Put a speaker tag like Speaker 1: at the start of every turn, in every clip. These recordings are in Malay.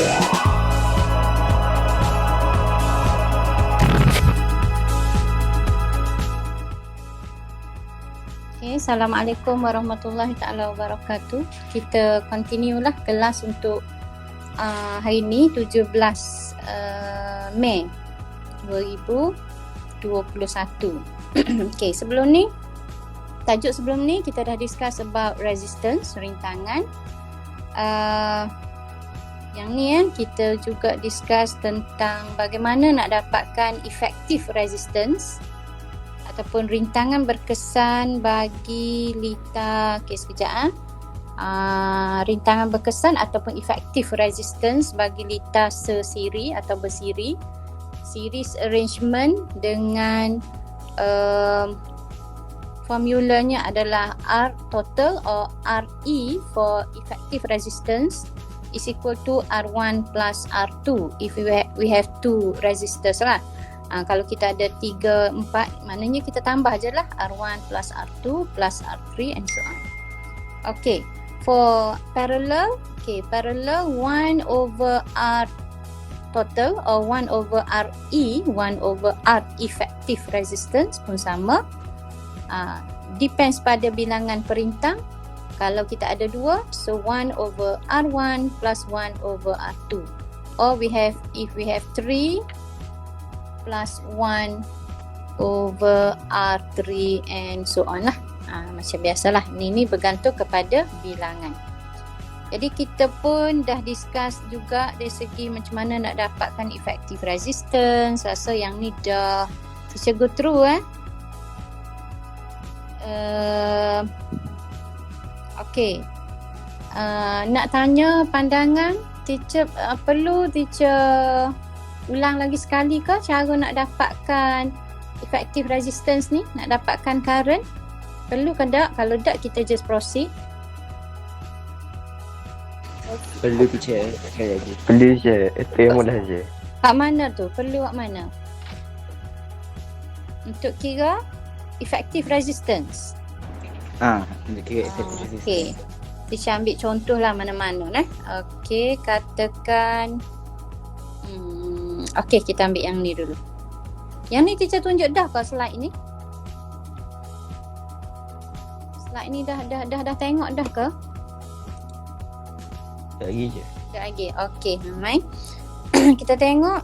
Speaker 1: Okay, Assalamualaikum warahmatullahi taala wabarakatuh. Kita continue lah kelas untuk hari ni 17 Mei 2021. Okay, sebelum ni, tajuk sebelum ni kita dah discuss about resistance, rintangan. Yang ni kita juga discuss tentang bagaimana nak dapatkan effective resistance ataupun rintangan berkesan bagi lita. Okay, sekejap. Rintangan berkesan ataupun effective resistance bagi lita sesiri atau bersiri. Series arrangement dengan formulanya adalah R total or RE for effective resistance is equal to R1 plus R2 if we have two resistors lah. Kalau kita ada 3, 4, maknanya kita tambah je lah R1 plus R2 plus R3 and so on. Okay, for parallel, parallel 1 over R total or 1 over RE, 1 over R effective resistance pun sama. Depends pada bilangan perintang. Kalau kita ada 2, so 1 over R1 plus 1 over R2. Or if we have 3 plus 1 over R3 and so on lah. Macam biasalah, ini bergantung kepada bilangan. Jadi kita pun dah discuss juga dari segi macam mana nak dapatkan effective resistance. Rasa yang ni dah teacher go through Okay, nak tanya pandangan teacher, perlu teacher ulang lagi sekali ke cara nak dapatkan effective resistance ni, nak dapatkan current? Perlu ke tak? Kalau tak, kita just proceed.
Speaker 2: Perlu teacher, sekali lagi.
Speaker 3: Perlu je, itu yang mudah je.
Speaker 1: Hak mana tu? Perlu hak mana? Untuk kira effective resistance.
Speaker 2: Untuk kira effective resistance.
Speaker 1: Okay, teacher ambil contoh lah mana-mana Okay, katakan okay, kita ambil yang ni dulu. Yang ni teacher tunjuk dah ke slide ni? Slide ni dah tengok dah ke?
Speaker 2: Tak lagi je.
Speaker 1: Tak lagi. Okay, mai. Kita tengok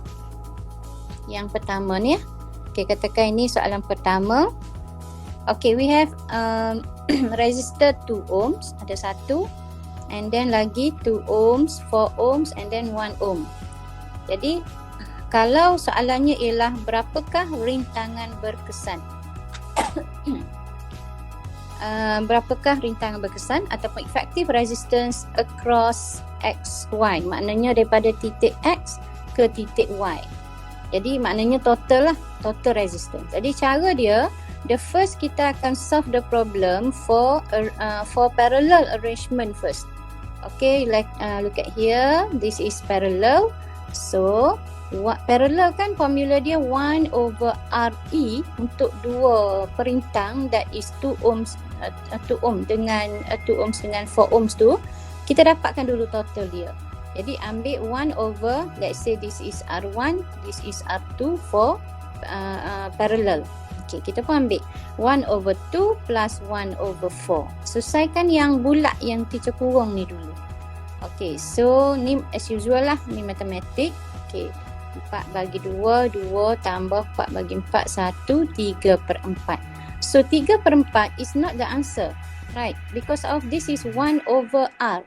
Speaker 1: yang pertama ni Okay, katakan ini soalan pertama. Okay, we have resistor 2 ohms, ada satu, and then lagi 2 ohms, 4 ohms and then 1 ohm. Jadi kalau soalannya ialah berapakah rintangan berkesan? Berapakah rintangan berkesan ataupun effective resistance across X, Y. Maknanya daripada titik X ke titik Y. Jadi maknanya total lah, total resistance. Jadi cara dia, the first kita akan solve the problem for parallel arrangement first. Okay, like look at here, this is parallel. So parallel kan formula dia 1 over RE untuk dua perintang, that is 2 ohms dengan 2 ohms dengan 4 ohms tu. Kita dapatkan dulu total dia. Jadi ambil 1 over, let's say this is R1, this is R2 for parallel. Okay, kita pun ambil 1 over 2 plus 1 over 4. Selesaikan yang bulat yang teacher kurang ni dulu. Okay, so ni as usual lah, ni matematik. Okay, 4 bagi 2, 2 tambah 4 bagi 4, 1, 3/4. So 3/4 is not the answer, right? Because of this is 1 over R.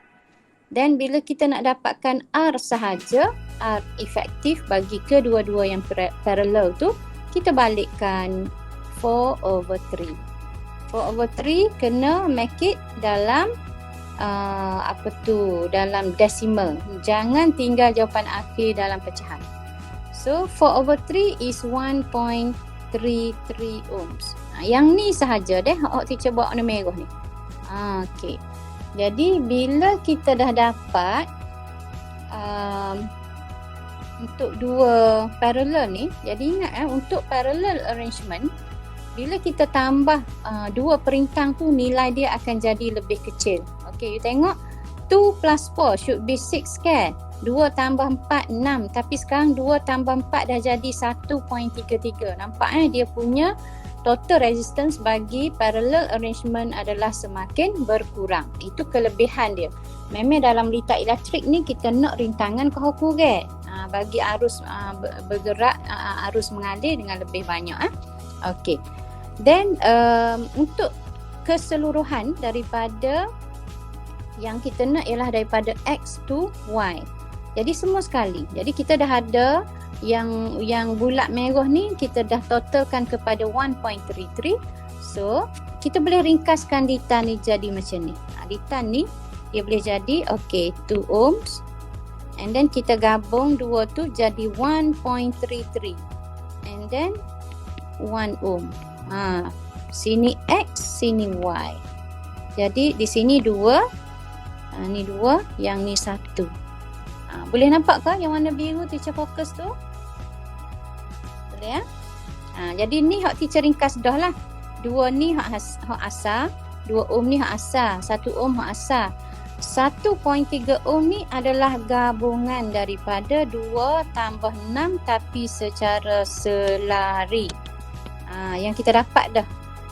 Speaker 1: Then bila kita nak dapatkan R sahaja, R efektif bagi kedua-dua yang parallel tu, kita balikkan 4 over 3. 4 over 3 kena make it dalam dalam decimal. Jangan tinggal jawapan akhir dalam pecahan. So 4 over 3 is 1.33 ohms. Yang ni sahaja deh teacher buat warna merah ni. Okay. Jadi bila kita dah dapat untuk dua parallel ni, jadi ingat untuk parallel arrangement, bila kita tambah dua perintang tu, nilai dia akan jadi lebih kecil. Okay, you tengok 2 plus 4 should be 6 kan? 2 tambah 4, 6. Tapi sekarang 2 tambah 4 dah jadi 1.33. Nampak dia punya total resistance bagi parallel arrangement adalah semakin berkurang. Itu kelebihan dia. Memang dalam litar elektrik ni kita nak rintangan kurang bagi arus bergerak, arus mengalir dengan lebih banyak. Okey. Then untuk keseluruhan daripada yang kita nak ialah daripada X to Y. Jadi semua sekali. Jadi kita dah ada yang bulat merah ni kita dah totalkan kepada 1.33. So kita boleh ringkaskan litar ni jadi macam ni. Litar ni dia boleh jadi 2 ohms. And then kita gabung dua tu jadi 1.33. And then 1 ohm. Sini X, sini Y. Jadi di sini 2. Ni 2, yang ni 1. Boleh nampak ke yang warna biru teacher fokus tu? Boleh ya? Jadi ni hak teacher ringkas dah lah. 2 ni hak asal, 2 ohm ni hak asal, 1 ohm hak asal. 1.3 ohm ni adalah gabungan daripada 2 tambah 6 tapi secara selari. Yang kita dapat dah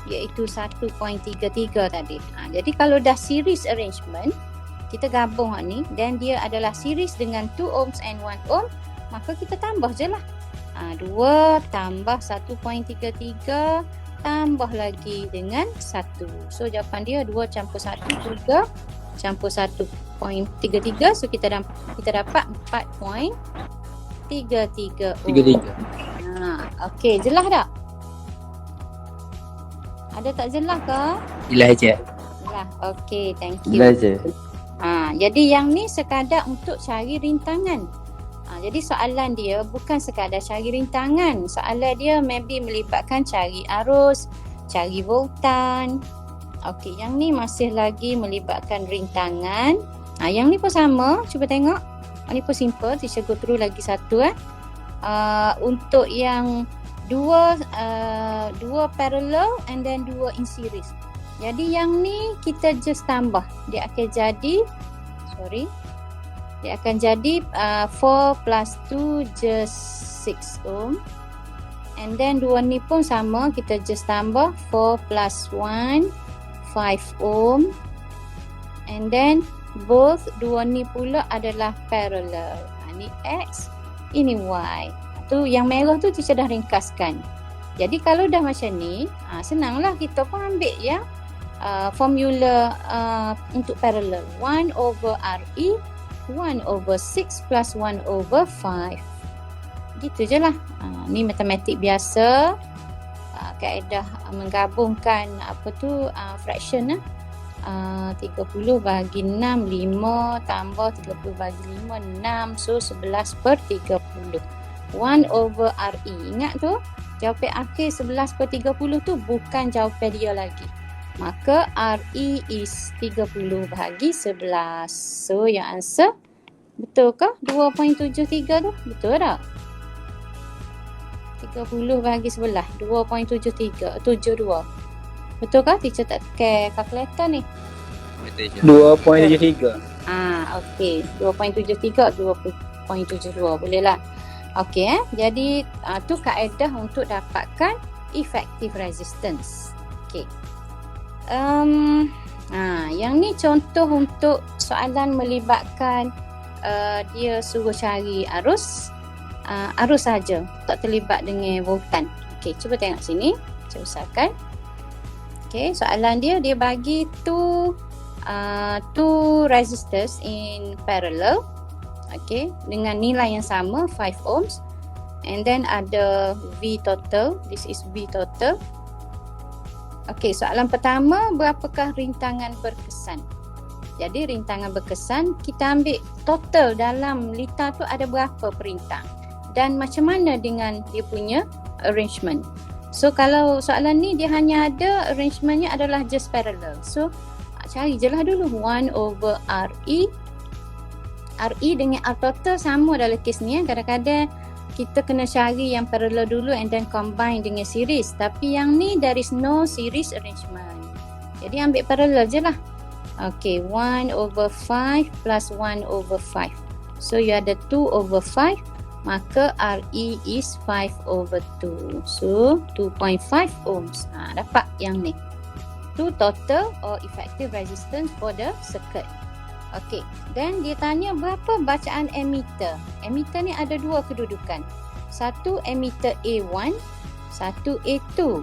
Speaker 1: iaitu 1.33 tadi. Jadi kalau dah series arrangement, kita gabung ni dan dia adalah series dengan 2 ohms and 1 ohm, maka kita tambah je lah. 2 tambah 1.33 tambah lagi dengan 1. So jawapan dia 2 campur 1, 3 campur 1.33. So kita dapat 4.33 ohm.
Speaker 2: 33.
Speaker 1: Okey, jelas tak? Ada tak jelas ke?
Speaker 2: Jelas je.
Speaker 1: Jelas. Okey, thank you.
Speaker 3: Jelas je.
Speaker 1: Jadi yang ni sekadar untuk cari rintangan. Jadi soalan dia bukan sekadar cari rintangan. Soalan dia maybe melibatkan cari arus, cari voltan. Okey, yang ni masih lagi melibatkan rintangan. Yang ni pun sama. Cuba tengok. Ni pun simple. Teacher go through lagi satu. Untuk yang dua parallel and then 2 in series. Jadi yang ni kita just tambah. Dia akan jadi 4 plus 2 just 6 ohm. And then 2 ni pun sama. Kita just tambah 4 plus 1 5 ohm. And then both 2 ni pula adalah parallel. Ni X, ini Y. Tu yang merah tu teacher dah ringkaskan. Jadi kalau dah macam ni, senanglah kita pun ambil yang formula untuk parallel. 1 over RE, 1 over 6 plus 1 over 5. Gitu je lah. Ni matematik biasa. Kaedah menggabungkan fraction 30 bagi 6, 5 tambah 30 bagi 5, 6. So 11/30. 1 over RE. Ingat tu, jawapan akhir 11/30 tu bukan jawapan dia lagi. Maka RE is 30 bahagi 11. So yang answer betul ke? 2.73 tu? Betul tak? 30 bahagi 11. 2.72. Betul ke? Teacher tak pakai kalkulator ni.
Speaker 2: Betul je. 2.73.
Speaker 1: Okey. 2.73, 2.72. Boleh lah. Okey Jadi tu kaedah untuk dapatkan effective resistance. Okey. Yang ni contoh untuk soalan melibatkan dia suruh cari arus saja, tak terlibat dengan voltan. Okey, cuba tengok sini. Saya usahakan. Okey, soalan dia bagi two resistors in parallel. Okey, dengan nilai yang sama 5 ohms. And then ada V total. This is V total. Okey, soalan pertama, berapakah rintangan berkesan? Jadi rintangan berkesan, kita ambil total dalam litar tu ada berapa perintang. Dan macam mana dengan dia punya arrangement. So kalau soalan ni dia hanya ada arrangementnya adalah just parallel. So cari je lah dulu 1 over RE. RE dengan R total sama dalam kes ni. Kadang-kadang kita kena cari yang parallel dulu and then combine dengan series. Tapi yang ni there is no series arrangement. Jadi ambil parallel je lah. Okay, 1 over 5 plus 1 over 5. So you ada 2/5, maka RE is 5/2. So 2.5 ohms. Dapat yang ni. Tu total or effective resistance for the circuit. Okay, then dia tanya berapa bacaan emitter. Emitter ni ada dua kedudukan. Satu emitter A1, satu A2.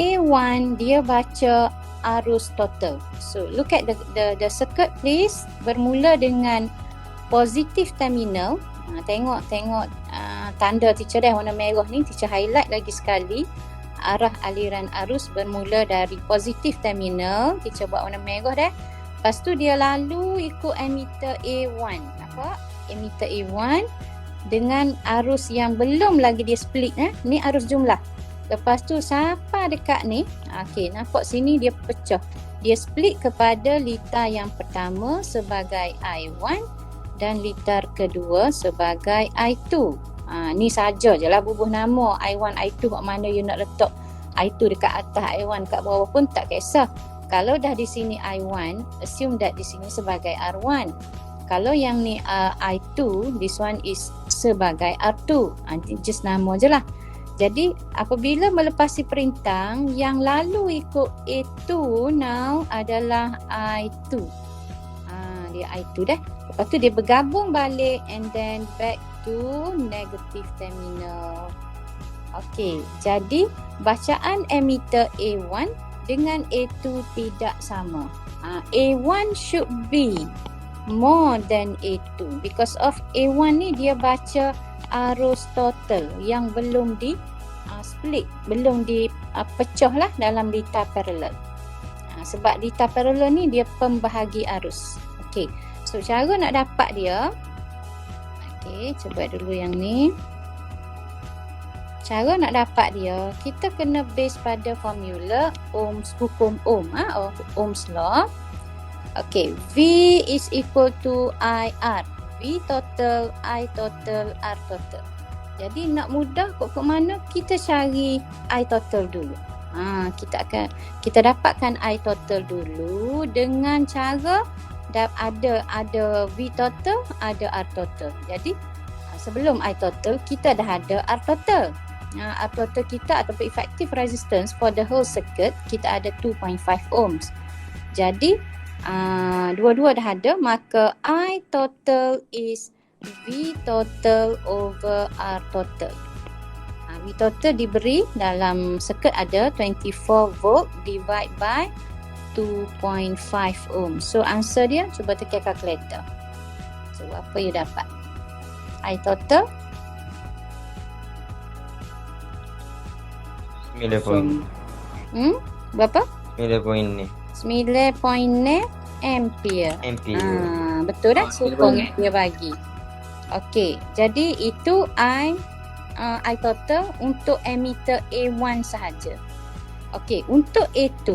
Speaker 1: A1 dia baca arus total. So look at the circuit please. Bermula dengan positif terminal. Tengok tanda teacher dah warna merah ni, teacher highlight lagi sekali. Arah aliran arus bermula dari positif terminal, teacher buat warna merah dah. Lepas tu dia lalu ikut emitter A1. Nampak? Emitter A1 dengan arus yang belum lagi dia split. Ni arus jumlah. Lepas tu sampai dekat ni. Okey, nampak sini dia pecah. Dia split kepada litar yang pertama sebagai I1 dan litar kedua sebagai I2. Ni saja je lah bubuh nama I1, I2. Mak mana you nak letak I2 dekat atas, I1 kat bawah pun tak kisah. Kalau dah di sini I1, assume that di sini sebagai R1. Kalau yang ni I2, this one is sebagai R2. Just nama je lah. Jadi apabila melepasi perintang, yang lalu ikut A2 now adalah I2. Dia I2 dah. Lepas tu dia bergabung balik and then back to negative terminal. Okey, jadi bacaan emitter A1 dengan A2 tidak sama. A1 should be more than A2 because of A1 ni dia baca arus total yang belum di split, belum di pecah lah dalam litar parallel. Sebab litar parallel ni dia pembahagi arus. Okey, so cara nak dapat dia, okey, cuba dulu yang ni. Cara nak dapat dia, kita kena base pada formula Ohms, hukum Ohm, Ohm's law. Okay, V is equal to IR. V total, I total, R total. Jadi nak mudah kok mana kita cari I total dulu. Kita dapatkan I total dulu dengan cara ada V total, ada R total. Jadi sebelum I total kita dah ada R total. R total kita ataupun effective resistance for the whole circuit kita ada 2.5 ohms. Jadi dua-dua dah ada, maka I total is V total over R total. V total diberi dalam circuit ada 24 volt divide by 2.5 ohms. So answer dia, cuba tekan calculator. So apa you dapat? I total
Speaker 4: 9 poin.
Speaker 1: Berapa?
Speaker 4: 9 poin ni.
Speaker 1: 9.0 ampere. Betul dah sokong dia bagi. Okey, jadi itu I total untuk emitter A1 sahaja. Okey, untuk A2,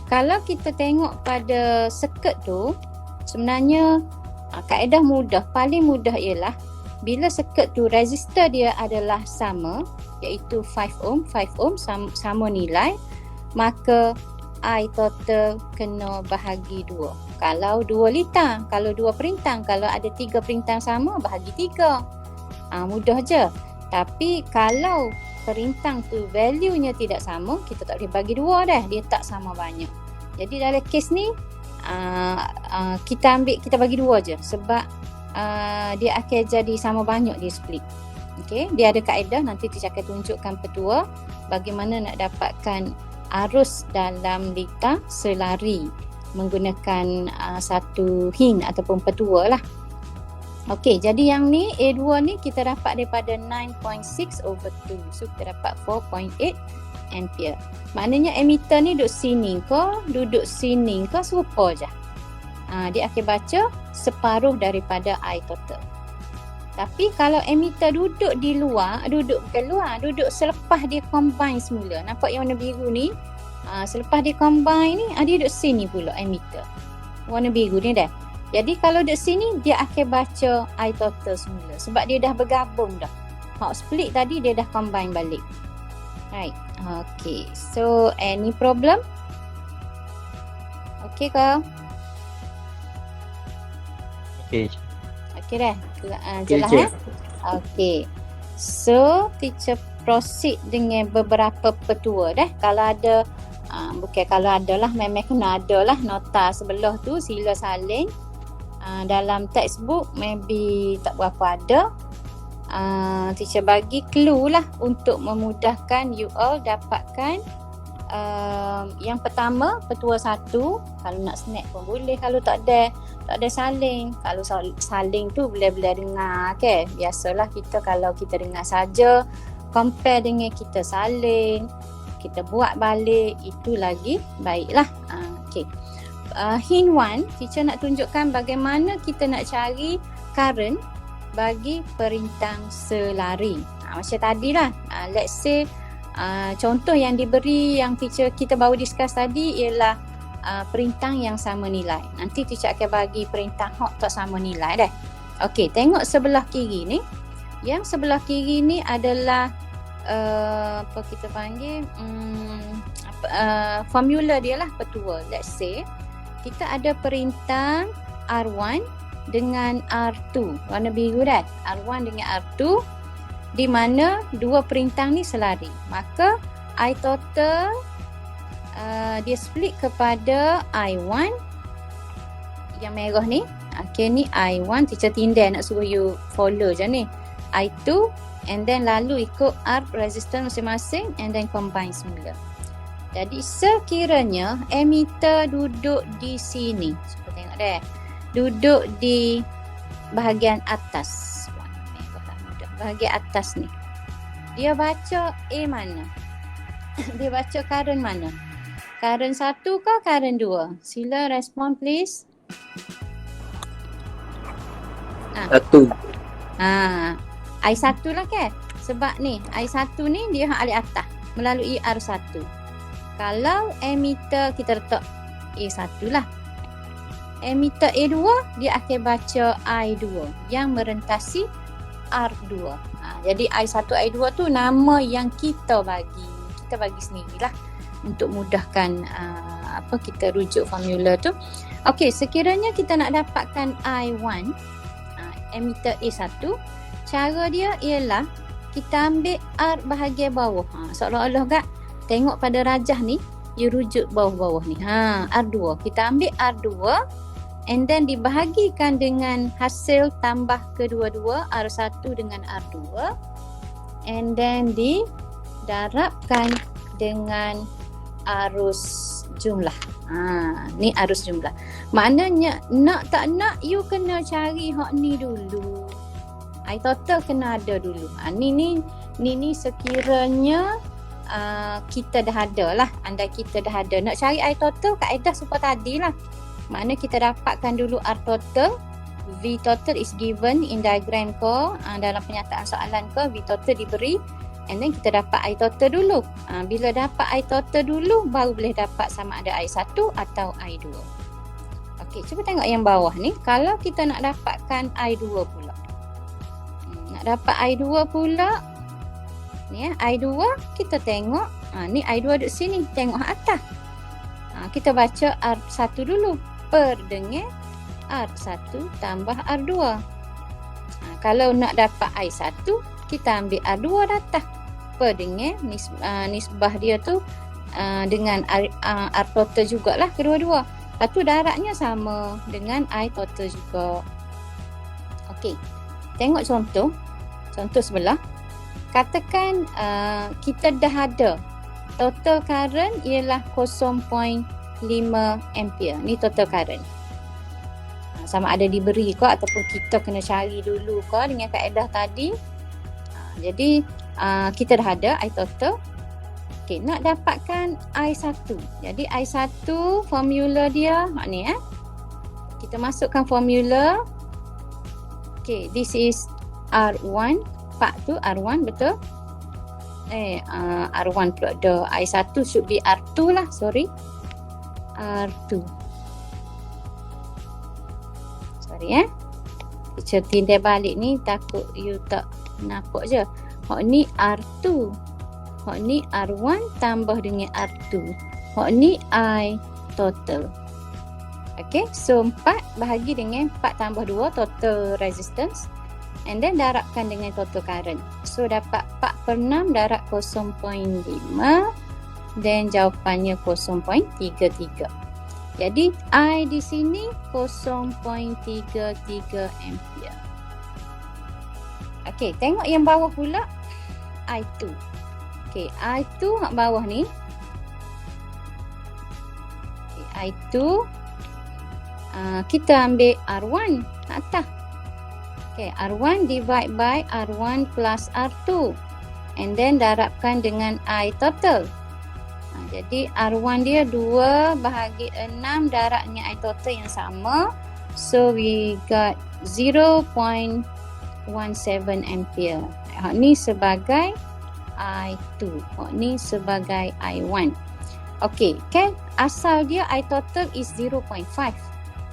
Speaker 1: kalau kita tengok pada circuit tu, sebenarnya kaedah mudah, paling mudah ialah bila circuit tu resistor dia adalah sama, iaitu 5 ohm sama nilai, maka I total kena bahagi 2. Kalau 2 litar, kalau 2 perintang, kalau ada 3 perintang sama, bahagi 3. Mudah je. Tapi kalau perintang tu value-nya tidak sama, kita tak boleh bagi 2 dah. Dia tak sama banyak. Jadi dalam kes ni, kita bagi 2 je. Sebab dia akan jadi sama banyak dia split. Okay, dia ada kaedah, nanti teacher akan tunjukkan petua bagaimana nak dapatkan arus dalam litar selari menggunakan satu hint ataupun petua lah. Okey, jadi yang ni A2 ni kita dapat daripada 9.6 over 2. So kita dapat 4.8 ampere. Maknanya emitter ni duduk sini ke serupa je. Dia akan baca separuh daripada I total. Tapi kalau emitter duduk di luar, duduk selepas dia combine semula. Nampak yang warna biru ni? Selepas dia combine ni, dia duduk sini pula emitter. Warna biru ni dah. Jadi kalau duduk sini, dia akan baca I total semula. Sebab dia dah bergabung dah. Hak split tadi dia dah combine balik. Right. Okay. So, any problem? Okay ke?
Speaker 4: Okey.
Speaker 1: Okey dah?
Speaker 2: Okey,
Speaker 1: Jelas
Speaker 2: Cik.
Speaker 1: Okey. So, teacher proceed dengan beberapa petua dah. Kalau ada, bukan kalau ada lah, memang kena ada lah nota sebelah tu, sila salin. Dalam textbook maybe tak berapa ada. Teacher bagi clue lah untuk memudahkan you all dapatkan. Yang pertama, petua 1, kalau nak snap pun boleh, kalau tak ada saling. Kalau saling tu boleh dengar ke. Biasalah kita kalau kita dengar saja, compare dengan kita saling, kita buat balik, itu lagi baiklah. Okey. Hint 1, teacher nak tunjukkan bagaimana kita nak cari current bagi perintang selari. Macam tadilah. Let's say contoh yang diberi yang teacher kita baru discuss tadi ialah perintang yang sama nilai. Nanti teacher akan bagi perintang hot tak sama nilai dah. Okey, tengok sebelah kiri ni. Yang sebelah kiri ni adalah apa kita panggil formula dia lah, petua. Let's say kita ada perintang R1 dengan R2. Warna biru dah. R1 dengan R2 di mana dua perintang ni selari. Maka I total dia split kepada I1 yang merah ni. Okay, ni I1, teacher tindan nak suruh you follow je ni. I2 and then lalu ikut R resistance masing-masing and then combine semula. Jadi sekiranya emitter duduk di sini, cuba tengok deh, duduk di bahagian atas, bahagian atas ni, dia baca A mana? Dia baca current mana? Current 1 ke current 2? Sila respon please.
Speaker 2: Satu.
Speaker 1: I1 lah kan? Sebab ni I1 ni dia hak alik atas melalui R1. Kalau emitter kita letak A1 lah, emitter A2 dia akan baca I2 yang merentasi R2. Jadi I1 I2 tu nama yang kita bagi sendirilah untuk mudahkan kita rujuk formula tu. Okey, sekiranya kita nak dapatkan I1 emitter A1, cara dia ialah kita ambil R bahagian bawah. Seolah-olah kat tengok pada rajah ni, you rujuk bawah-bawah ni. R2. Kita ambil R2 and then dibahagikan dengan hasil tambah kedua-dua R1 dengan R2 and then didarabkan dengan arus jumlah. Ni arus jumlah. Maknanya nak tak nak you kena cari hak ni dulu. I total kena ada dulu. Ni sekiranya kita dah ada lah. Andai kita dah ada. Nak cari I total kaedah super tadi lah. Maknanya kita dapatkan dulu R total. V total is given in diagram ko. Dalam penyataan soalan ko, V total diberi. And then kita dapat I total dulu. Bila dapat I total dulu, baru boleh dapat sama ada I1 atau I2. Okey, cuba tengok yang bawah ni. Kalau kita nak dapatkan I2 pula. Nak dapat I2 pula. Ni I2 kita tengok. Ni I2 duduk sini. Tengok atas. Kita baca R1 dulu. Per dengan R1 tambah R2. Kalau nak dapat I1, kita ambil R2 datang. Per dengan nisbah dia tu dengan R total jugalah kedua-dua. Lepas tu darabnya sama dengan I total juga. Okey. Tengok contoh. Contoh sebelah. Katakan kita dah ada total current ialah 0.5 ampere. Ni total current. Sama ada diberi ke ataupun kita kena cari dulu ke dengan kaedah tadi. Jadi kita dah ada I total. Okey, nak dapatkan I1. Jadi I1 formula dia ni kita masukkan formula. Okey, this is R1. Part tu R1 betul? R1 pula ada. I1 should be R2 lah, sorry. R2. Sorry Teacher tindai balik ni takut you tak nampak je. Hak ni R2. Hak ni R1 tambah dengan R2. Hak ni I total. Okay, so 4 bahagi dengan 4 tambah 2 total resistance, and then darabkan dengan total current. So dapat 4 per 6 darab 0.5, then jawapannya 0.33. Jadi I di sini 0.33 ampere. Okay, tengok yang bawah pula, I2. Okay, I2 kat bawah ni. Okay, I2 kita ambil R1 atas. Okay, R1 divide by R1 plus R2. And then darabkan dengan I total. Jadi R1 dia 2 bahagi 6 darabnya I total yang sama. So we got 0.17 ampere. Ni sebagai I2. Ni sebagai I1. Okay, kan asal dia I total is 0.5.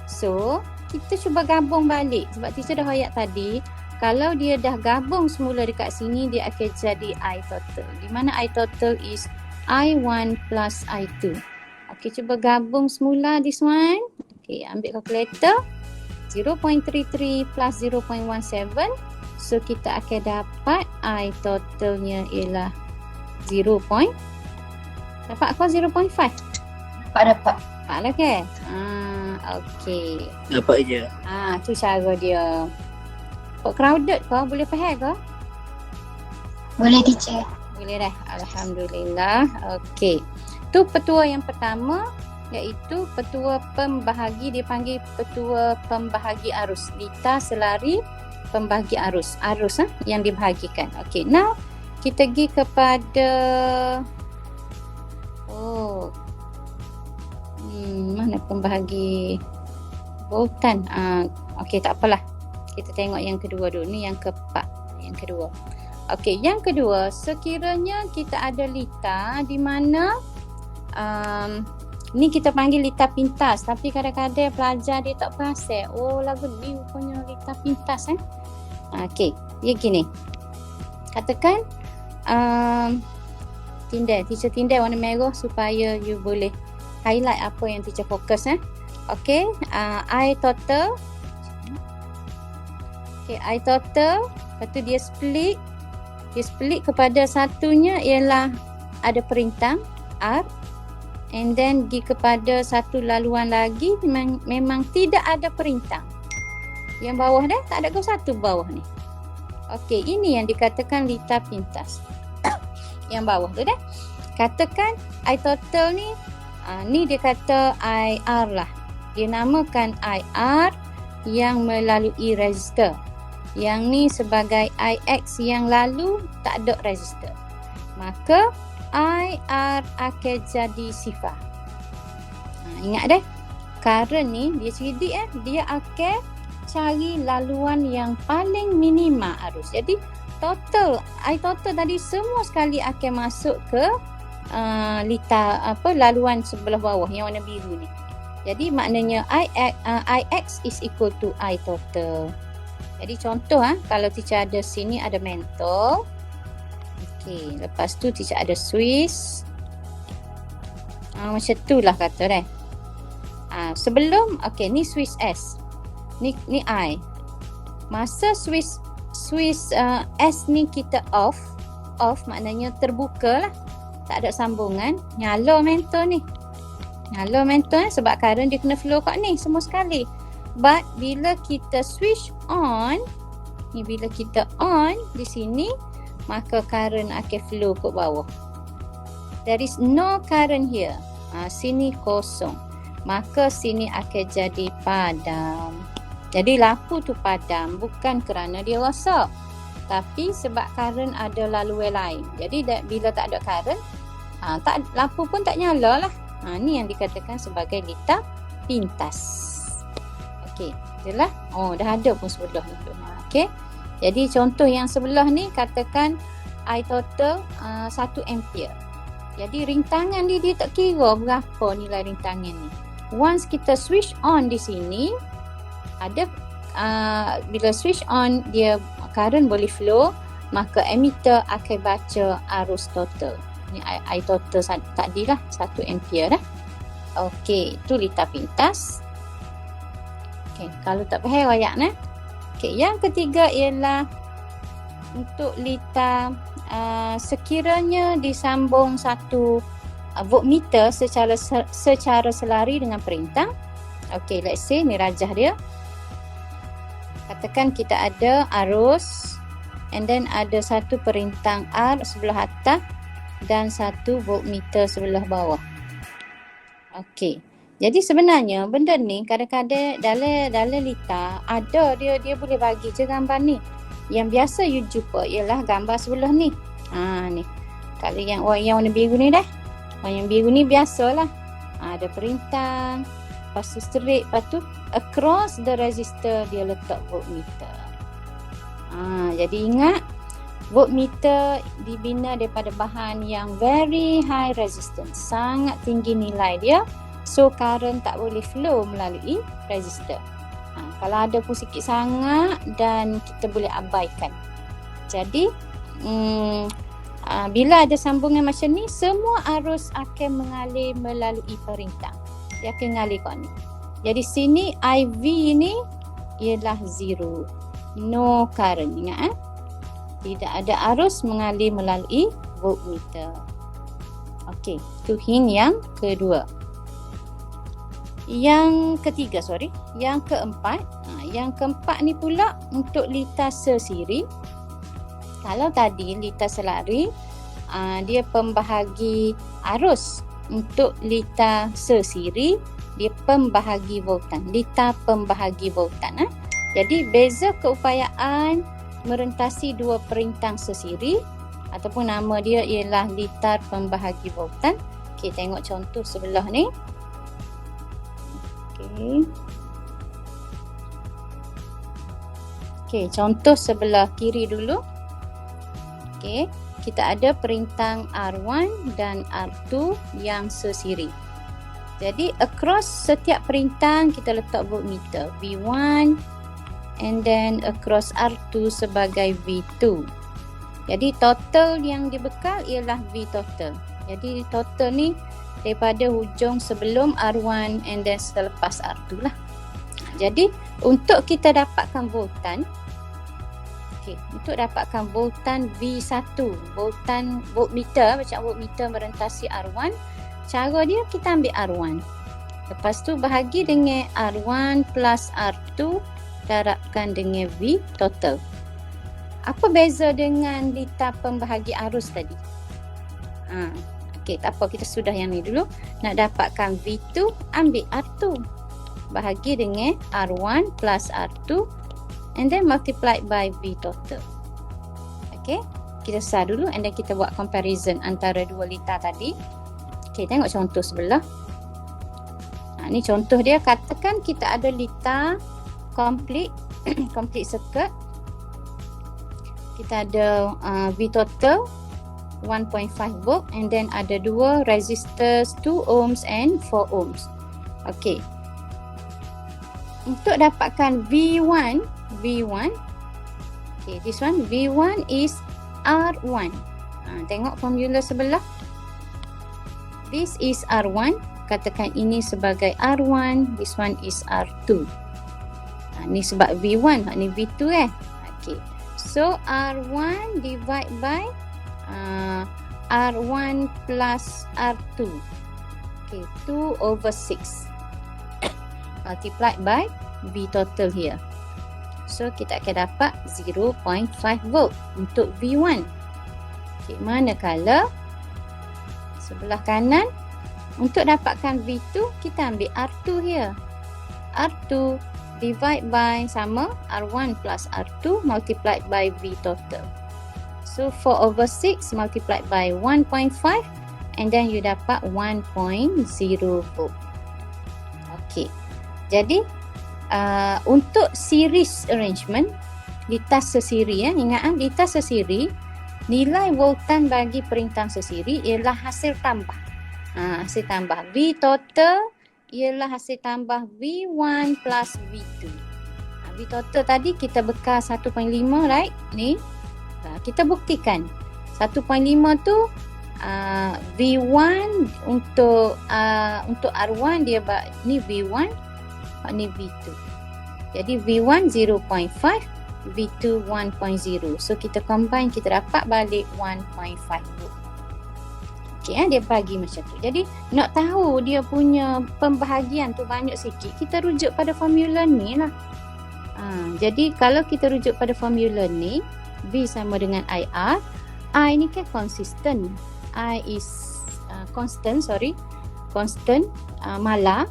Speaker 1: So, kita cuba gabung balik. Sebab teacher dah ayat tadi, kalau dia dah gabung semula dekat sini, dia akan jadi I total. Di mana I total is I1 plus I2. Okay, cuba gabung semula this one. Okay, ambil calculator. 0.33 plus 0.17. So, kita akan dapat I totalnya ialah 0. Dapat aku 0.5?
Speaker 2: Dapat.
Speaker 1: Dapat lah ke? Okay.
Speaker 2: Dapat je.
Speaker 1: Tu cara dia. Kok crowded kau? Boleh faham kau?
Speaker 2: Boleh teacher.
Speaker 1: Boleh dah. Alhamdulillah. Okay. Tu petua yang pertama, iaitu petua pembahagi. Dia panggil petua pembahagi arus. Lita selari pembahagi arus. Arus yang dibahagikan. Okay. Now, kita pergi kepada mana pembahagi voltan. Okey, tak apalah. Kita tengok yang kedua dulu. Ni yang keempat. Yang kedua. Okey, yang kedua, sekiranya kita ada lita di mana ni kita panggil lita pintas, tapi kadang-kadang pelajar dia tak perasan. Oh, lagu ni punya lita pintas Okey, dia gini. Katakan teacher tindai warna merah supaya you boleh highlight apa yang teacher fokus. Okay, I total. Okay, I total. Lepas tu dia split. Dia split kepada satunya ialah ada perintang R. And then pergi kepada satu laluan lagi memang tidak ada perintang. Yang bawah dah tak ada ke satu bawah ni. Okay, ini yang dikatakan lita pintas. Yang bawah tu dah. Katakan I total ni, ni dia kata IR lah. Dia namakan IR yang melalui resistor. Yang ni sebagai IX yang lalu tak ada resistor. Maka IR akan jadi sifar. Ingat deh, current ni dia cerdik dia akan cari laluan yang paling minima arus. Jadi total, I total tadi semua sekali akan masuk ke laluan sebelah bawah yang warna biru ni. Jadi maknanya IX is equal to I total. Jadi contoh kalau teacher ada sini ada mentol. Okey, lepas tu teacher ada Swiss. Macam tu lah kata deh. Sebelum, okey, ni Swiss S. Ni I. Masa Swiss S ni kita off maknanya terbuka lah. Tak ada sambungan. Nyala mentol ni. Nyala mentol sebab current dia kena flow kat ni semua sekali. But bila kita switch on, ni bila kita on di sini, maka current akan flow ke bawah. There is no current here. Sini kosong. Maka sini akan jadi padam. Jadi lampu tu padam bukan kerana dia rosak, tapi sebab current ada laluan lain. Jadi bila tak ada current, lampu pun tak nyala lah. Ni yang dikatakan sebagai lita pintas. Okey, itulah. Oh, dah ada pun sebelah ni. Okey. Jadi contoh yang sebelah ni katakan I total 1 ampere. Jadi rintangan dia tak kira berapa nilai rintangan ni. Once kita switch on di sini, ada bila switch on dia current boleh flow, maka emitter akan baca arus total. Ni I total tadi lah 1 ampere dah. Okey, itu lita pintas. Okey, kalau tak faham royak nah. Okey, yang ketiga ialah untuk litar sekiranya disambung satu voltmeter secara selari dengan perintah. Okey, let's say ni rajah dia. Katakan kita ada arus and then ada satu perintang R sebelah atas dan satu voltmeter sebelah bawah. Okey. Jadi sebenarnya benda ni kadang-kadang dalam litar ada dia boleh bagi je gambar ni. Yang biasa you jumpa ialah gambar sebelah ni. Ni. Kalau yang warna biru ni dah. Yang biru ni biasalah. Ada perintang, lepas tu straight, lepas tu across the resistor dia letak voltmeter. Jadi ingat, voltmeter dibina daripada bahan yang very high resistance, sangat tinggi nilai dia, so current tak boleh flow melalui resistor. Kalau ada pun sikit sangat dan kita boleh abaikan. Jadi bila ada sambungan macam ni, semua arus akan mengalir melalui perintah. Dia akan mengalir kat ni. Jadi sini IV ni ialah zero. No current. Ingat tidak ada arus mengalir melalui voltmeter. Okey, tu hint yang kedua. Yang keempat. Yang keempat ni pula untuk litar sesiri. Kalau tadi litar selari, dia pembahagi arus. Untuk litar sesiri, dia pembahagi voltan. Litar pembahagi voltan. Jadi beza keupayaan merentasi dua perintang sesiri ataupun nama dia ialah litar pembahagi voltan. Okey, tengok contoh sebelah ni. Okey, contoh sebelah kiri dulu. Okey, kita ada perintang R1 dan R2 yang sesiri. Jadi across setiap perintang kita letak voltmeter V1 and then across R2 sebagai V2. Jadi total yang dibekal ialah V total. Jadi total ni daripada hujung sebelum R1 and then selepas R2 lah. Jadi untuk kita dapatkan voltan, untuk dapatkan voltan V1, voltmeter, macam voltmeter merentasi R1, cara dia kita ambil R1. Lepas tu bahagi dengan R1 plus R2 darabkan dengan V total. Apa beza dengan litar pembahagi arus tadi? Okey, tak apa, kita sudah yang ni dulu. Nak dapatkan V2, ambil R2. Bahagi dengan R1 plus R2 and then multiplied by V total. Okey, kita start dulu and then kita buat comparison antara dua litar tadi. Okey, tengok contoh sebelah. Ni contoh dia, katakan kita ada litar complete circuit. Kita ada V total 1.5 volt and then ada dua resistors 2 ohms and 4 ohms. Okey. Untuk dapatkan V1, okay, this one V1 is R1. Tengok formula sebelah. This is R1. Katakan ini sebagai R1. This one is R2. Ni sebab V1, ni V2 Okay. So R1 divide by R1 plus R2. Okay, 2/6. Multiplied by V total here. So kita akan dapat 0.5 volt untuk V1. Okay, manakala sebelah kanan untuk dapatkan V2 kita ambil R2 here. R2 divide by sama R1 plus R2 multiplied by V total. So 4/6 multiplied by 1.5 and then you dapat 1.0 volt. Okay. Jadi untuk series arrangement, litar sesiri ingat litar sesiri, nilai voltan bagi perintang sesiri ialah hasil tambah. Hasil tambah V total ialah hasil tambah V1 plus V2. V total tadi kita bekal 1.5, right? Ni kita buktikan 1.5 tu V1 untuk R1 dia ni V1, ni V2. Jadi V1 0.5, V2 1.0. So kita combine, kita dapat balik 1.5 volt. Okey, dia bagi macam tu. Jadi nak tahu dia punya pembahagian tu banyak sikit, kita rujuk pada formula ni lah. Jadi kalau kita rujuk pada formula ni, V sama dengan IR. I ni kan consistent. I is constant, malar.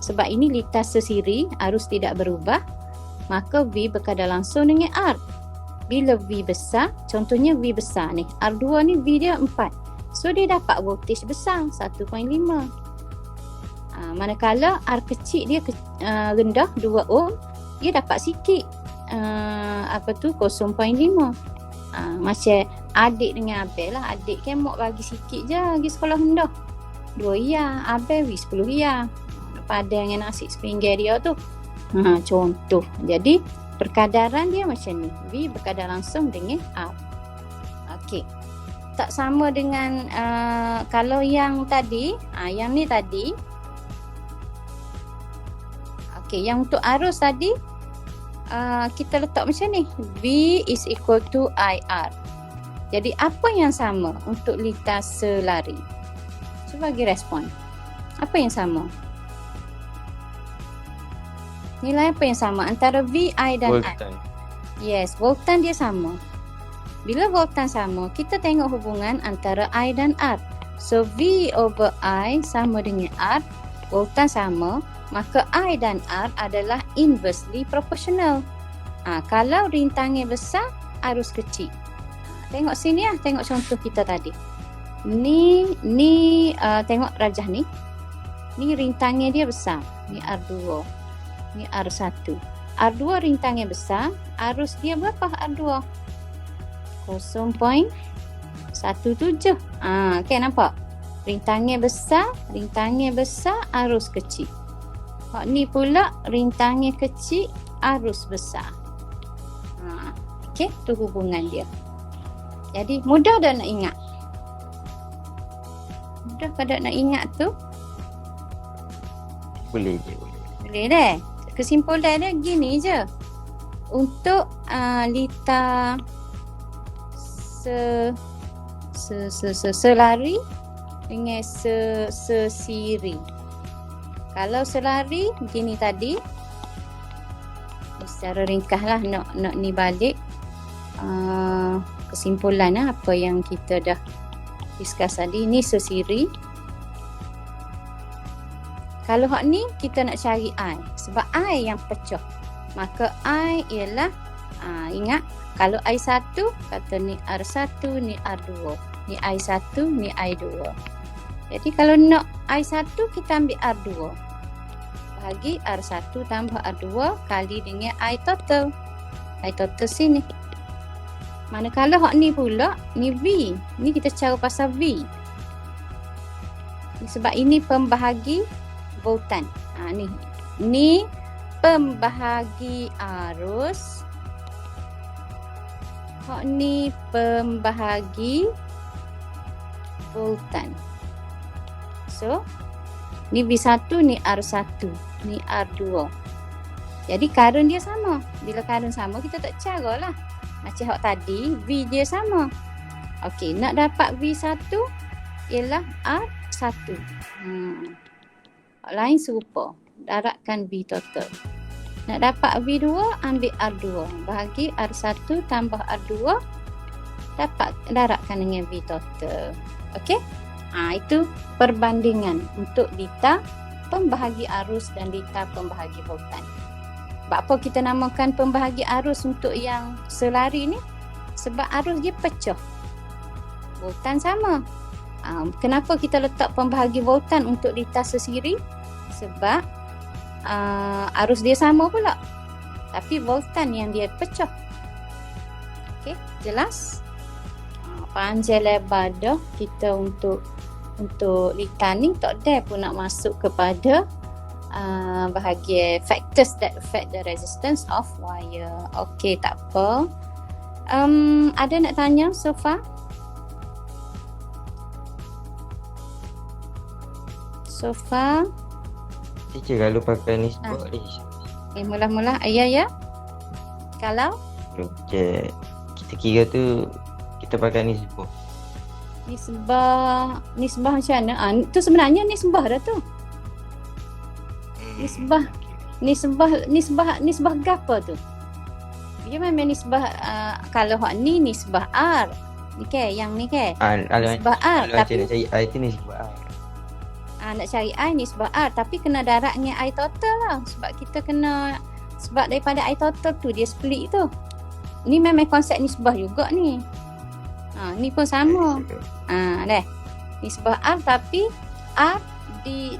Speaker 1: Sebab ini litas sesiri, arus tidak berubah, maka V berkadar langsung dengan R. Bila V besar, contohnya V besar ni, R2 ni V dia 4. So dia dapat voltage besar 1.5. Manakala R kecil dia rendah 2 ohm, dia dapat sikit 0.5. Macam adik dengan Abel lah. Adik kan mau bagi sikit je pergi sekolah rendah, 2 ya, Abel bagi 10 ya. Pada dengan nasi sepinggir dia tu. Contoh. Jadi perkadaran dia macam ni. V berkadar langsung dengan R. Okey. Tak sama dengan kalau yang tadi, yang ni tadi. Okey, yang untuk arus tadi kita letak macam ni. V is equal to IR. Jadi apa yang sama untuk litas selari? Cuba bagi respon. Apa yang sama? Nilai apa yang sama antara V, I dan I?
Speaker 4: Voltan.
Speaker 1: Yes, voltan dia sama. Bila voltan sama, kita tengok hubungan antara I dan R. So V over I sama dengan R, voltan sama, maka I dan R adalah inversely proportional. Kalau rintangnya besar, arus kecil. Tengok sini lah, tengok contoh kita tadi. Ni tengok rajah ni. Ni rintangnya dia besar. Ni R2. Ni R1. R2 rintangnya besar, arus dia berapa R2? 0.17. Okay, nampak? Rintangnya besar, arus kecil. Hak ni pula rintangnya kecil, arus besar. Okay, tu hubungan dia. Jadi mudah dah nak ingat. Mudah pada nak ingat tu?
Speaker 3: Boleh je.
Speaker 1: Boleh deh. Kesimpulan dia gini je. Untuk litar selari dengan sesiri. Kalau selari gini tadi, secara ringkas lah nak ni balik kesimpulan apa yang kita dah discuss tadi. Ni sesiri. Kalau hak ni kita nak cari I, sebab I yang pecah, maka I ialah ingat kalau I1 kata ni R1, ni R2, ni I1, ni I2. Jadi kalau nak I1 kita ambil R2 bagi R1 tambah R2 kali dengan I total. I total sini. Manakala hak ni pula ni V, ni kita cara pasal V. Sebab ini pembahagi voltan. Ni pembahagi arus. Hak ni pembahagi voltan. So, ni V1, ni R1, ni R2. Jadi current dia sama. Bila current sama, kita tak cara lah. Macam hak tadi, V dia sama. Okey, nak dapat V1 ialah R1. Lain serupa, daratkan V total. Nak dapat V2, ambil R2 bahagi R1 tambah R2, dapat daratkan dengan V total. Okey, itu perbandingan untuk litar pembahagi arus dan litar pembahagi voltan. Sebab apa kita namakan pembahagi arus untuk yang selari ni? Sebab arus dia pecah, voltan sama. Kenapa kita letak pembahagi voltan untuk litar sesiri? Sebab arus dia sama pula, tapi voltan yang dia pecah. Okey, jelas? Panjang lebar dah kita untuk litar ni. Tak ada pun nak masuk kepada bahagian factors that affect the resistance of wire. Okey, tak apa. Ada nak tanya so far? So far
Speaker 4: Teacher, kalau pakai ni sebab
Speaker 1: Mula-mula ayah ya. Kalau
Speaker 4: Okay. Kita kira tu kita pakai nisbah.
Speaker 1: nisbah macam mana? Tu sebenarnya nisbah dah tu. Nisbah gapo tu? Dia memang nisbah kalau hak ni nisbah R. Ni ke yang ni ke? Nisbah R
Speaker 4: Kalau macam
Speaker 1: tapi
Speaker 4: nak cari I tu nisbah.
Speaker 1: nak cari I nisbah R tapi kena daratnya I total lah sebab daripada I total tu dia split tu. Ni memang konsep nisbah juga ni. Ni pun sama. Dah. Nisbah R tapi R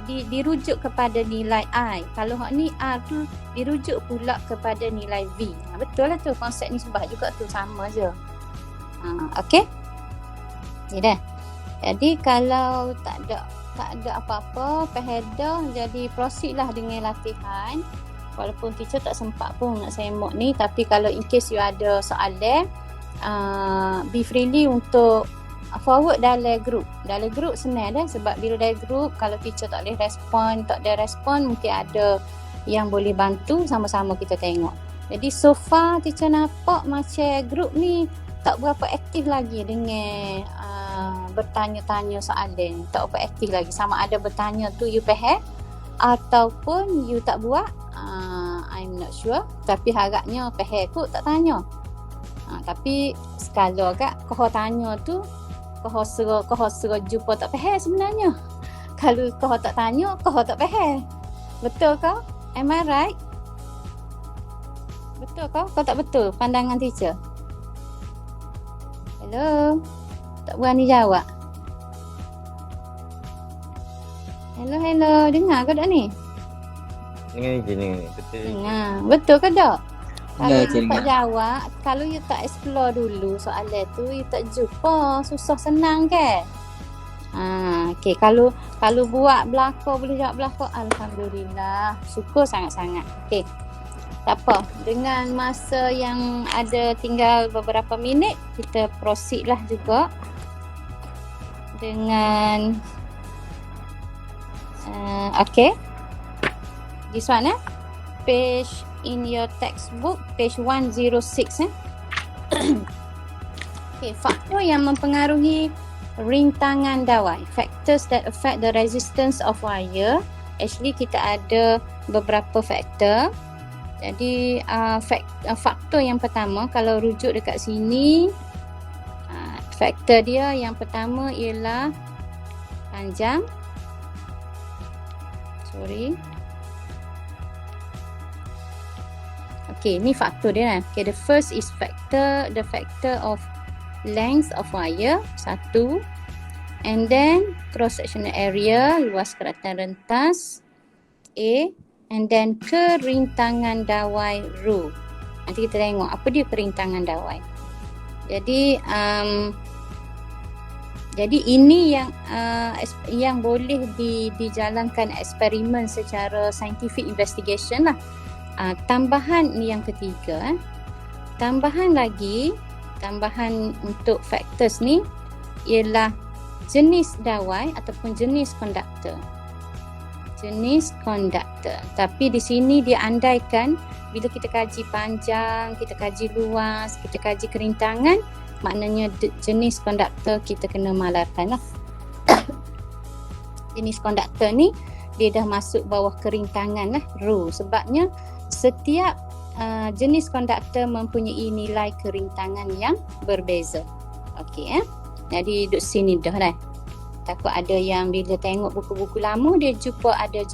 Speaker 1: dirujuk kepada nilai I. Kalau hak ni R tu dirujuk pula kepada nilai V. Betul lah tu konsep nisbah juga tu sama je. Okey. Ni dah. Jadi kalau tak ada apa-apa, faedah, jadi proceed lah dengan latihan. Walaupun teacher tak sempat pun nak semok ni, tapi kalau in case you ada soalan, be freely untuk forward dalam group. Dalam group senang dah, sebab bila dalam group kalau teacher tak boleh respon, mungkin ada yang boleh bantu, sama-sama kita tengok. Jadi so far teacher nampak macam group ni tak berapa aktif lagi dengan bertanya-tanya soalan. Tak berapa aktif lagi. Sama ada bertanya tu you faham ataupun you tak buat, I'm not sure. Tapi harapnya faham kot tak tanya. Tapi sekala agak kau tanya tu kau suruh jumpa tak faham sebenarnya. Kalau kau tak tanya, kau tak faham. Betul kau? Am I right? Betul kau? Kau tak betul pandangan teacher? Hello? Tak berani jawab. Hello. Dengar ke tak ni?
Speaker 4: Dengar. Betul.
Speaker 1: Dengar. Betul ke tak? Kalau
Speaker 2: Ya,
Speaker 1: you tak jawab, kalau you tak explore dulu soalan tu, you tak jumpa, susah senang ke? Okay. Kalau buat belakang, boleh jawab belakang, alhamdulillah. Syukur sangat-sangat. Okay. Tak apa. Dengan masa yang ada tinggal beberapa minit, kita proceed lah juga dengan okay. This one page in your textbook, page 106 Okay, faktor yang mempengaruhi rintangan dawai, factors that affect the resistance of wire. Actually kita ada beberapa faktor. Jadi faktor yang pertama, kalau rujuk dekat sini, faktor dia yang pertama ialah panjang. Okay, ni faktor dia lah. Okay, the first is the factor of length of wire, satu. And then cross sectional area, luas keratan rentas, A. And then kerintangan dawai rho. Nanti kita tengok apa dia kerintangan dawai. Jadi ini yang boleh dijalankan eksperimen secara scientific investigation lah. Tambahan ni yang ketiga. Tambahan untuk factors ni ialah jenis dawai ataupun jenis konduktor. Tapi di sini dia andaikan bila kita kaji panjang, kita kaji luas, kita kaji kerintangan, maknanya jenis konduktor kita kena malarkan lah. Jenis konduktor ni dia dah masuk bawah kerintangan lah, rho. Sebabnya setiap jenis konduktor mempunyai nilai kerintangan yang berbeza. Okey Jadi duduk sini dah lah. Takut ada yang bila tengok buku-buku lama dia jumpa ada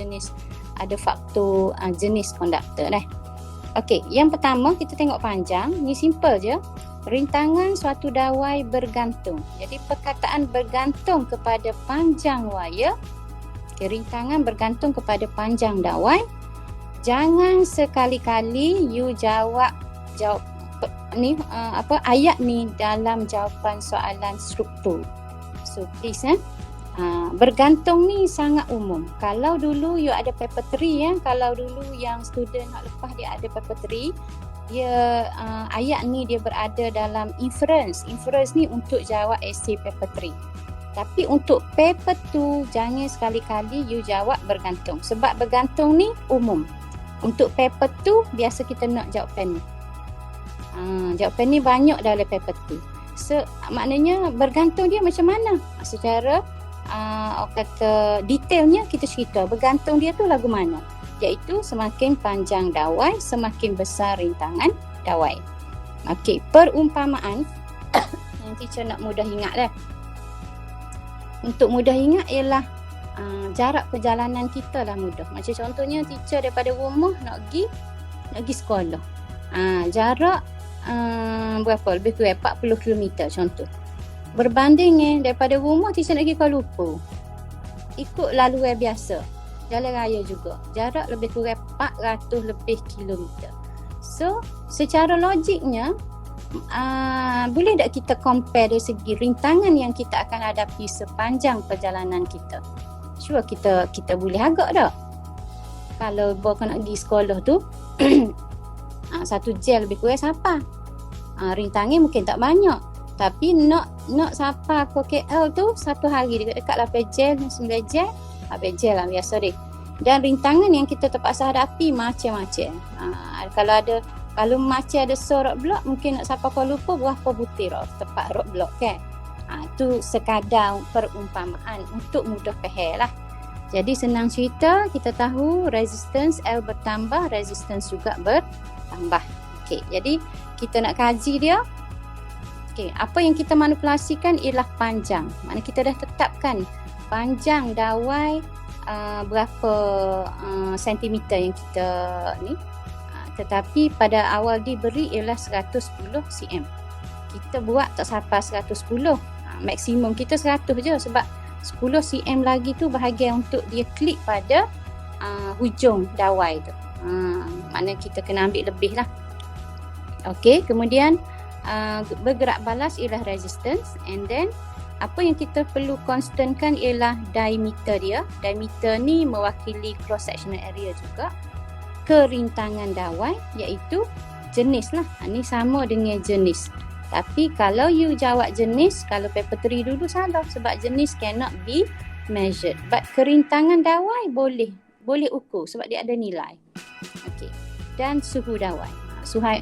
Speaker 1: faktor jenis konduktor dah. Okey, yang pertama kita tengok panjang. Ni simple je. Rintangan suatu dawai bergantung. Jadi perkataan bergantung kepada panjang wire, rintangan bergantung kepada panjang dawai. Jangan sekali-kali you jawab ayat ni dalam jawapan soalan struktur. So please bergantung ni sangat umum. Kalau dulu you ada paper 3 kalau dulu yang student hak lepas dia ada paper 3, dia ayat ni dia berada dalam inference. Inference ni untuk jawab essay paper 3. Tapi untuk paper 2 jangan sekali-kali you jawab bergantung. Sebab bergantung ni umum. Untuk paper tu biasa kita nak jawapan ni. Jawapan ni banyak dalam paper tu. Maknanya bergantung dia macam mana. Secara orang kata detailnya kita cerita bergantung dia tu lagu mana. Iaitu semakin panjang dawai, semakin besar rintangan dawai. Okey, perumpamaan yang teacher nak mudah ingat lah. Untuk mudah ingat ialah jarak perjalanan kita lah mudah. Macam contohnya teacher daripada rumah nak pergi sekolah. Jarak berapa? Lebih kurang 40 km contoh. Berbanding daripada rumah teacher nak pergi Kuala Lumpur. Ikut laluan biasa. Jalan raya juga. Jarak lebih kurang 400 lebih kilometer. So, secara logiknya boleh tak kita compare dari segi rintangan yang kita akan hadapi sepanjang perjalanan kita? Sure kita boleh agak tak? Kalau bawa nak pergi sekolah tu 1 jam lebih kurang siapa? Rintangan mungkin tak banyak. Tapi nak siapa ke KL tu 1 hari dekat 8 jam, 9 jam. 8 jam lah biasa deh. Dan rintangan yang kita terpaksa hadapi macam-macam. Kalau macam ada road block, mungkin nak sampai Kuala Lumpur berapa butir tepat road block kan. Itu sekadar perumpamaan untuk mudah faham lah. Jadi senang cerita, kita tahu resistance L bertambah, resistance juga bertambah. Okey, jadi kita nak kaji dia. Okey, apa yang kita manipulasikan ialah panjang. Maknanya kita dah tetapkan panjang dawai berapa sentimeter yang kita ni. Tetapi pada awal diberi ialah 110 cm. Kita buat tak sampai 110. Maksimum kita 100 je sebab 10 cm lagi tu bahagian untuk dia klik pada hujung dawai tu. Maknanya kita kena ambil lebih lah. Okey, kemudian bergerak balas ialah resistance, and then apa yang kita perlu constantkan ialah diameter dia. Diameter ni mewakili cross sectional area juga. Kerintangan dawai iaitu jenis lah. Ni sama dengan jenis. Tapi kalau you jawab jenis, kalau paper 3 dulu salah sebab jenis cannot be measured. But kerintangan dawai boleh ukur sebab dia ada nilai. Okey. Dan suhu dawai.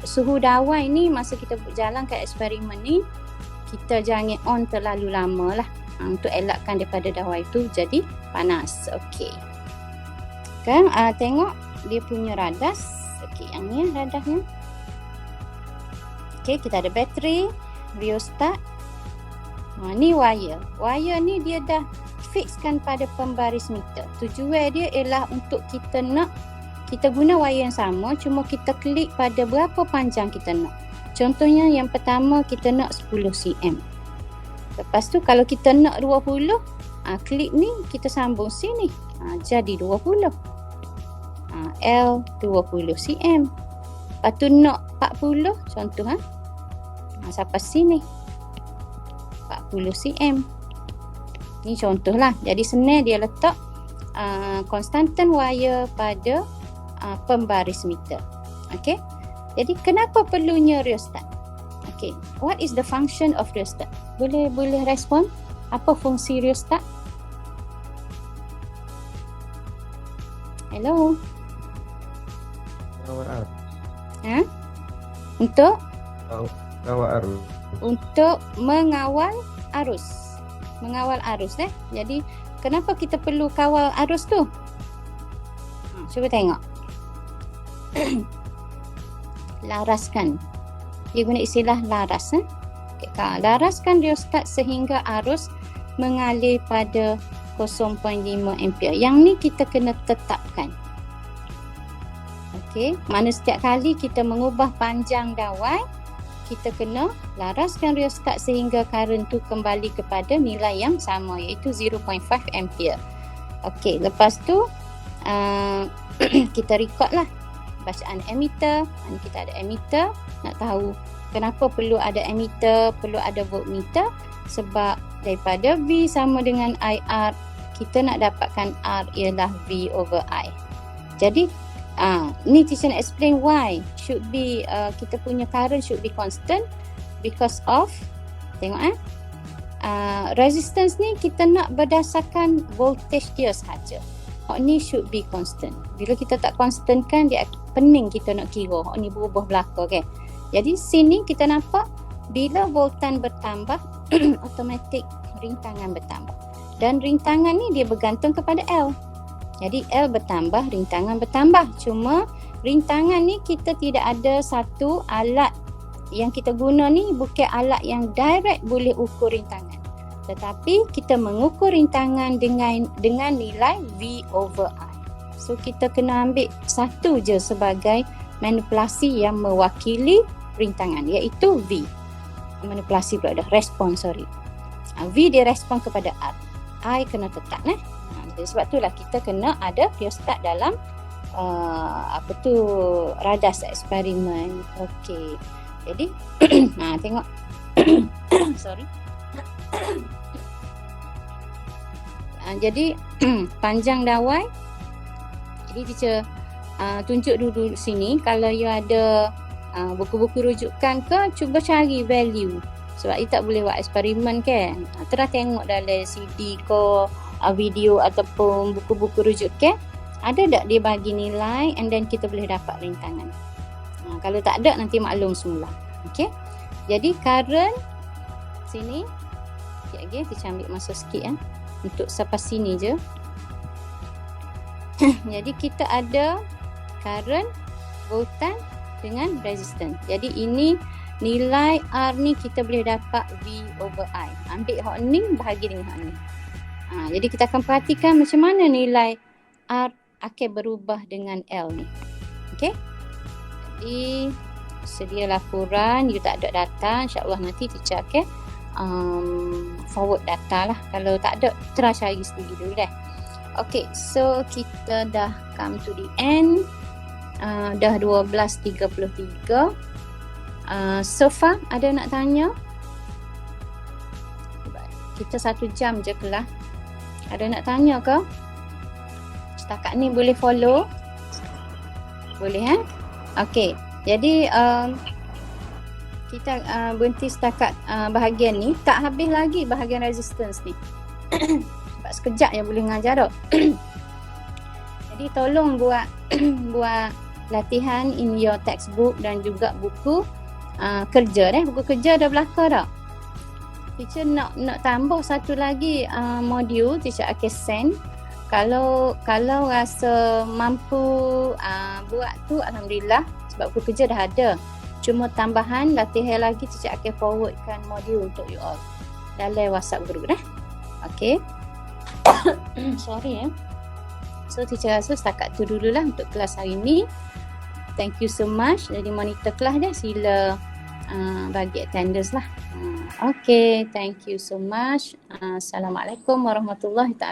Speaker 1: Suhu dawai ni masa kita jalan kat eksperimen ni, kita jangan on terlalu lama lah untuk elakkan daripada dawai tu jadi panas. Okey. Kan tengok dia punya radas. Okey, yang ni radasnya. Okey, kita ada bateri, rheostat. Ni wire. Wire ni dia dah fixkan pada pembaris meter. Tujuan dia ialah untuk kita guna wire yang sama, cuma kita klik pada berapa panjang kita nak. Contohnya yang pertama kita nak 10 cm. Lepas tu kalau kita nak 20, klik ni kita sambung sini. Jadi 20. L 20 cm. Lepas tu nak 40 contoh sampai sini. 40 cm. Ni contoh lah. Jadi senang dia letak konstantan wire pada pembaris meter. Okey. Jadi kenapa perlunya rheostat? Okay, what is the function of rheostat? Boleh respon? Apa fungsi rheostat? Hello?
Speaker 3: Kawal arus.
Speaker 1: Untuk?
Speaker 3: Kawal arus.
Speaker 1: Untuk mengawal arus. Mengawal arus Jadi kenapa kita perlu kawal arus tu? Cuba tengok. Laraskan. Dia guna istilah laras. Laraskan rheostat sehingga arus mengalir pada 0.5 ampere. Yang ni kita kena tetapkan. Okey, mana setiap kali kita mengubah panjang dawai, kita kena laraskan rheostat sehingga current tu kembali kepada nilai yang sama iaitu 0.5 ampere. Okey, lepas tu kita record lah bacaan ammeter. Kita ada ammeter. Nak tahu kenapa perlu ada ammeter, perlu ada voltmeter, sebab daripada V sama dengan IR, kita nak dapatkan R ialah V over I. Jadi ni teacher nak explain why should be kita punya current should be constant because of tengok resistance ni kita nak berdasarkan voltage dia sahaja. hak ni should be constant. Bila kita tak constant kan, dia pening kita nak kira hak ni berubah belaka kan. Jadi sini kita nampak bila voltan bertambah automatik rintangan bertambah. Dan rintangan ni dia bergantung kepada L. Jadi L bertambah, rintangan bertambah. Cuma rintangan ni kita tidak ada satu alat yang kita guna ni, bukan alat yang direct boleh ukur rintangan. Tetapi kita mengukur rintangan dengan nilai V over I. So kita kena ambil satu je sebagai manipulasi yang mewakili rintangan, iaitu V. Manipulasi pula dah, respon V dia respon kepada R. I kena tetap jadi sebab itulah kita kena ada rheostat dalam radas eksperimen. Okey. Jadi tengok sorry. Jadi panjang dawai. Jadi teacher tunjuk dulu sini, kalau you ada buku-buku rujukan ke, cuba cari value. Sebab you tak boleh buat eksperimen kan. Terus tengok dalam CD ke, video ataupun buku-buku rujukan, ada tak dia bagi nilai and then kita boleh dapat rintangan. Kalau tak ada, nanti maklum semula. Okey. Jadi current sini, sekejap lagi kita ambil masa sikit untuk sampai sini je. Jadi kita ada current, voltan dengan resistance. Jadi ini nilai R ni kita boleh dapat V over I. Ambil hak ni bahagi dengan hak ni. Jadi kita akan perhatikan macam mana nilai R akan berubah dengan L ni. Okey. Jadi sedia laporan, you tak ada data, insya-Allah nanti teacher akan forward data lah. Kalau tak ada, terus cari sendiri dulu dah. Okay, so kita dah come to the end. Dah 12.33. So far, ada nak tanya? Kita 1 jam je kelas. Ada nak tanya ke? Setakat ni boleh follow? Boleh Okay, jadi kita berhenti setakat bahagian ni. Tak habis lagi bahagian resistance ni. Sebab sekejap yang boleh ngajar tak. Jadi tolong buat latihan in your textbook dan juga buku kerja. Buku kerja dah belaka tak? Teacher nak tambah satu lagi modul, teacher akan send. Kalau rasa mampu buat tu, alhamdulillah, sebab buku kerja dah ada. Cuma tambahan latihan lagi, teacher akan forwardkan modul untuk you all dalam WhatsApp group Okay. Sorry So teacher rasa setakat tu dululah untuk kelas hari ni. Thank you so much. Jadi monitor kelas dah, sila bagi attendance lah. Okay, thank you so much. Assalamualaikum warahmatullahi wabarakatuh.